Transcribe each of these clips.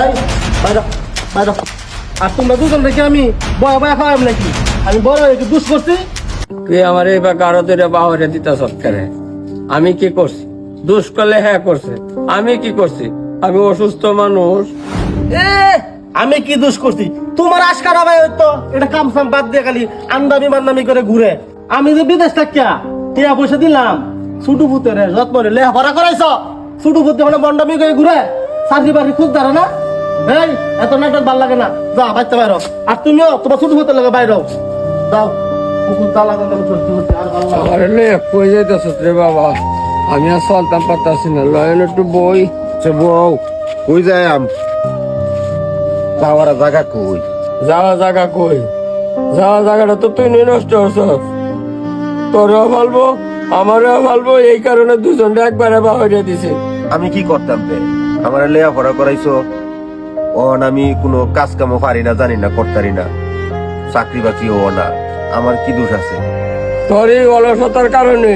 এই বাইরে বাইরে। আর তোমরা দুজন দেখি আমি বয়া বয়া খাওয়াম নাকি? আমি বড় হয়ে কি দুষ করছি? তুই আমার এই কারো তোরে বাহরে দিতা সৎকারে। আমি কি করছি? দুষ করলে হ্যাঁ করছে, আমি কি করছি? আমি অসুস্থ মানুষ। এ আমি কি দোষ করছি? তোমার আশকারা ভাই হইতো এটা কাম সাম বাদ দিয়ে খালি আন্দামি মান্দামি করে ঘুরে। আমি যে বিদেশ থাকিয়া টিয়া পয়সা দিলাম ছুটু পুতেরে যত্ন রে লেখাপড়া করাইছ, ছুটু পুতে মানে বন্ডামি করে ঘুরে চাকরি বাকরি খুঁজ ধরে না। এই এত নাটক ভাল লাগে না, যা বাইতে বাইর। আর তুমিও তোমার ছুটু পুতের লাগে বাইর যাও। কুকুর তালা কথা চলতে হচ্ছে আর ভালো লাগে না। আরে লে কই যাইতাছ রে বাবা? আমি আর চলতাম পারতাছি না, লয়েন একটু বই। সে বউ কই যায় যাওয়ার জায়গা কই? যাওয়া জায়গা কই? যাওয়া জায়গাটা তো তুই নিয়ে নষ্ট হচ্ছস। তোরেও বলবো আমারও বলবো, এই কারণে দুজনটা একবারে বাহরে দিছে। আমি কি করতাম রে? আমার লেখাপড়া করাইছো, অন আমি কোনো কাজ কামও পারি না, জানি না, করতারি না, চাকরি বাকরি ও না। আমার কি দোষ আছে? তোর এই অলসতার কারণে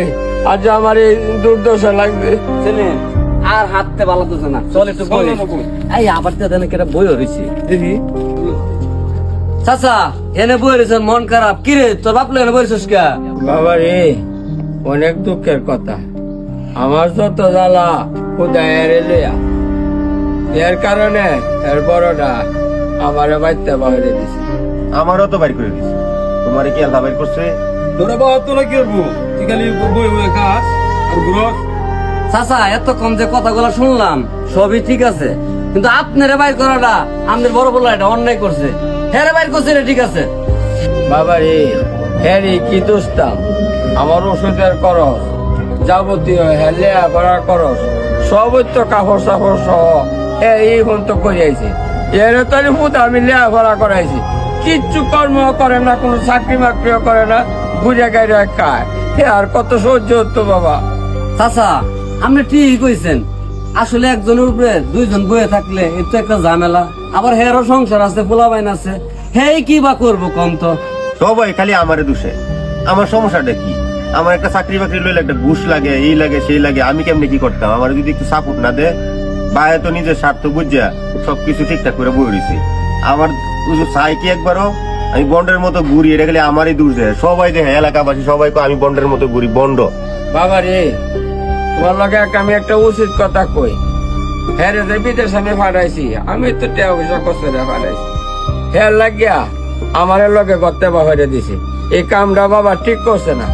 আজ আমার এই দুর্দশা লাগবে। ছেলে আর হাততে ভালো তো না, চল একটু বই। এই আবার তো দেন কেটা বই হইছে দেখি। চাচা এনে বই হইছে, মন খারাপ। কি রে তোর বাপ এনে বইছিস কে? বাবা রে, অনেক দুঃখের কথা। আমার যত জ্বালা খুদায় লইয়া, এর কারণে এর বড়টা আমারে বাইতে বাহিরে দিছে। আমারও তো বাইর করে দিছে। তোমারে কি আলাদা বাইর করছে? তোরা বাবা তোরা কি করবো? তুই খালি বই বই খাস আর ঘুরস। চাচা এতক্ষণ যে কথাগুলো শুনলাম সবই ঠিক আছে, কিন্তু আপনারে বাইর করাটা আমাদের বড় বড় এটা অন্যায় করছে। হ্যাঁ বাইর করছে এটা ঠিক আছে। বাবা রে, হ্যাঁ রে, কি দোষতাম? আমার ওষুধের করস, যাবতীয় হেলে করার করস, সবই তো কাপড় সাপড় সহ এই ফোন তো করিয়াছি। এর তাহলে পুত আমি লেখাপড়া করাইছি, কিচ্ছু কর্ম করে না, কোনো চাকরি বাকরিও করে না, বুঝে গাইরে খায়। হে আর কত সহ্য হতো বাবা। চাচা আপনি ঠিকই কইছেন, আসলে একজনের উপরে দুইজন বয়ে থাকলে এটা একটা ঝামেলা। আবার হেরও সংসার আছে, পোলাবাইন আছে, হেই কি বা করবো কম তো। সবাই খালি আমারে দোষে। আমার সমস্যাটা কি? আমার একটা চাকরি বাকরি লইলে একটা ঘুষ লাগে, এই লাগে সেই লাগে। আমি কেমনে কি করতাম? আমার যদি একটু সাপোর্ট না দে, বাইরে তো নিজের স্বার্থ বুঝা সবকিছু ঠিকঠাক করে বই রয়েছে। আমার চাই কি একবারও আমি বন্ডের মতো ঘুরি, এটা খালি আমারই দোষ দেয়। সবাই দেখে এলাকাবাসী সবাই আমি বন্ডের মতো ঘুরি, বন্ড। বাবা রে, তোমার লগে আমি একটা উচিত কথা কই। হ্যাঁ রে, বিদেশ আমি ফাটাইছি, আমি তো টেয়া পয়সা কষ্ট ফাটাইছি। হ্যাঁ লাগিয়া আমার লগে গত্তে বাহিরে দিছি। এই কামটা বাবা ঠিক করছে না।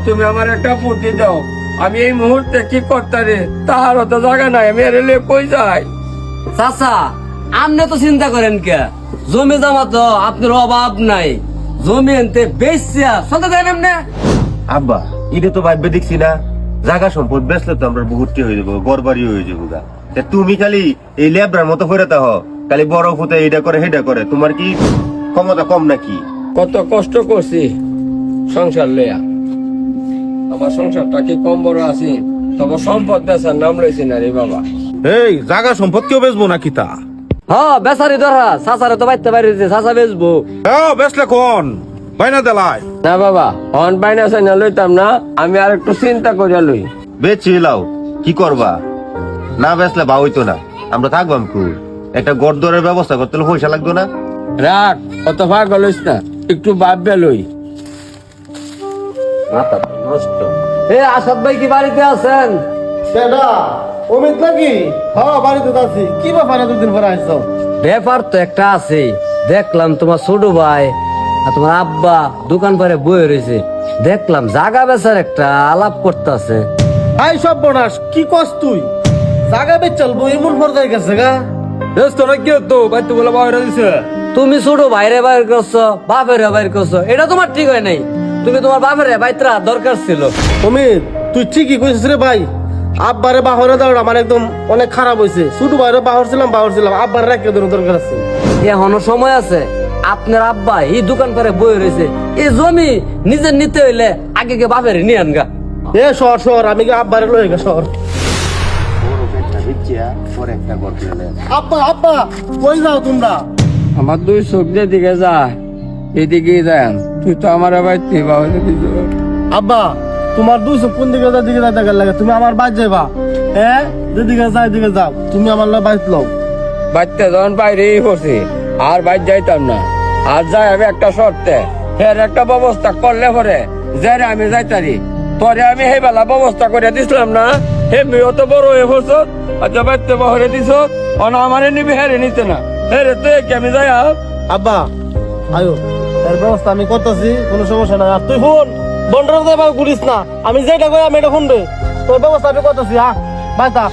তুমি আমার একটা ফুটি দাও, আমি এই মুহূর্তে কি করতে রে তাহার তো জায়গা নাই, আমি এর কই যাই? চাচা আপনি তো চিন্তা করেন কে? জমি জমা তো আপনার অভাব নাই, জমি আনতে বেচিয়া চলতে দেন এমনি। আব্বা এটা তো ভাববে দেখছি না, জায়গা সম্পদ বেচলে তো আমরা বহুতটি হয়ে যাবো, গড়বাড়ি হয়ে যাবো গা। তা তুমি খালি এই লেবরার মতো করে তা খালি বড় ফুটে এটা করে সেটা করে। তোমার কি ক্ষমতা কম নাকি? কত কষ্ট করছি সংসার লইয়া, আমার সংসারটা কি কম বড় আছি? তবে সম্পদ বেচার নাম লইছি না রে বাবা। এই জায়গা সম্পদ কেউ বেচবো নাকি তা? হ্যাঁ বেচারি ধরা, চাচারে তো বাইতে বাইরে চাচা বেচবো। হ্যাঁ বেচলে কোন বাইনা দেলাই? না বাবা, হন বাইনা সাইনা লইতাম না, আমি আর একটু চিন্তা করিয়া লই। বেচি লাও, কি করবা? না বেচলে বা হইতো না, আমরা থাকবাম কু। একটা গড়দরের ব্যবস্থা করতে হলে পয়সা লাগতো না? রাখ, অত পাগল হইস না, একটু ভাববে লই। মাথা নষ্ট। এ আসাদ ভাই কি বাড়িতে আছেন? সেটা অমিত নাকি? হ্যাঁ বাড়িতে তো আছি। কি ব্যাপার দুদিন পরে আসছো? ব্যাপার তো একটা আছে, দেখলাম তোমার ছোট ভাই আর তোমার আব্বা দোকান পারে বয়ে রয়েছে, দেখলাম জাগা বেচার একটা আলাপ করতেছে। ভাই সব বনাস কি কস তুই? জায়গা বেচ চলবো এমন পর্যায়ে গেছে গা। ব্যস্ত নাকি তো বাইতে বলে বাইরে দিছে? তুমি ছোট ভাইরে বাইর করছো, বাপের বাইর করছো, এটা তোমার ঠিক হয় নাই। তুমি তোমার বাপের বাইতরা দরকার ছিল। অমিত তুই ঠিকই কইছিস রে ভাই। আব্বারে বাহরে দেওয়া আমার একদম অনেক খারাপ হয়েছে। ছোট ভাইরে বাহর ছিলাম আব্বার রেখে দেওয়ার দরকার আছে। এখনো সময় আছে। আপনার আব্বা এই দোকান পারে বয়ে রয়েছে, এই জমি নিজের নিতে হইলে আগে কে বাপের নিয়ে আনগা। এ সর সর, আমি কি আব্বারে লয়ে গে সর। আব্বা আব্বা কই যাও তোমরা? আমার দুই চোখ দিকে যায়, এদিকে যান। তুই তো আমার বাইতে বাহিরে দিছ। আব্বা তোমার দুই চোখ কোন দিকে দিকে যাইতে গেল লাগে? তুমি আমার বাইর যাইবা। হ্যাঁ যেদিকে যাই দিকে যাও, তুমি আমার লগে বাইর লও। বাচ্চা যখন বাইরেই পড়ছি আর বাইর যাইতাম না। আর যাই আমি একটা শর্তে, এর একটা ব্যবস্থা করলে পরে যে আমি যাইতারি তোরে আমি সেই বেলা ব্যবস্থা করে দিছিলাম না, হে মেয়ে তো বড় হয়ে পড়ছ, আচ্ছা বাচ্চা বহরে দিছ, আমারে নিবি হেরে নিতে না, হেরে তো কি আমি যাই। আব্বা আয়ো, এর ব্যবস্থা আমি করতেছি, কোনো সমস্যা নাই। আর তুই ফোন বন্ডার ঘুরিস না, আমি যেটা কই আমি এটা ফোন দে, তোর ব্যবস্থা আমি করতেছি। হ্যাঁ বাই তা।